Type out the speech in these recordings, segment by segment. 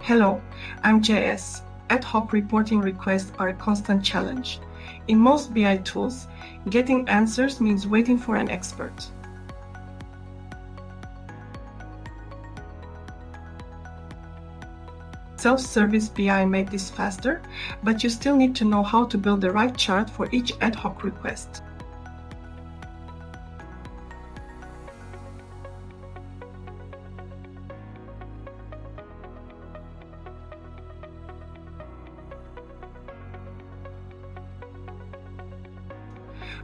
Hello, I'm JS. Ad hoc reporting requests are a constant challenge. In most BI tools, getting answers means waiting for an expert. Self-service BI made this faster, but you still need to know how to build the right chart for each ad hoc request.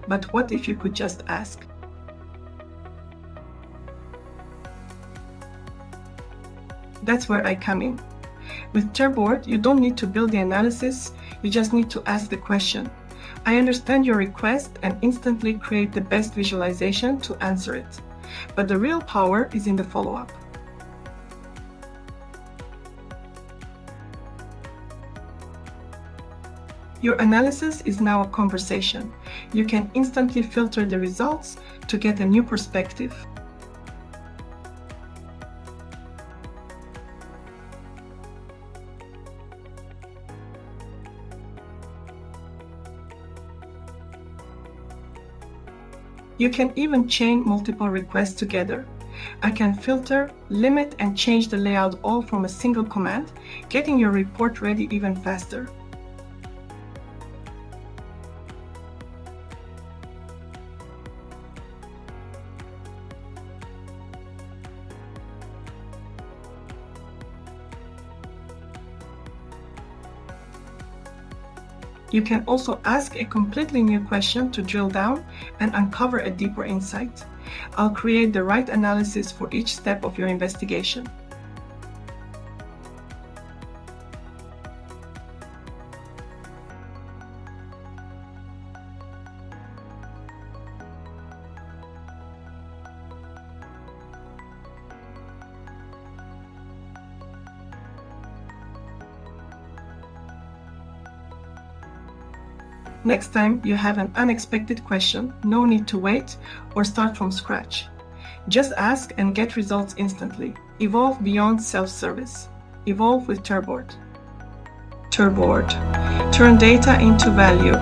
But what if you could just ask? That's where I come in. With Turboard, you don't need to build the analysis, you just need to ask the question. I understand your request and instantly create the best visualization to answer it. But the real power is in the follow-up. Your analysis is now a conversation. You can instantly filter the results to get a new perspective. You can even chain multiple requests together. I can filter, limit, and change the layout all from a single command, getting your report ready even faster. You can also ask a completely new question to drill down and uncover a deeper insight. I'll create the right analysis for each step of your investigation. Next time you have an unexpected question, no need to wait or start from scratch. Just ask and get results instantly. Evolve beyond self-service. Evolve with Turboard. Turboard. Turn data into value.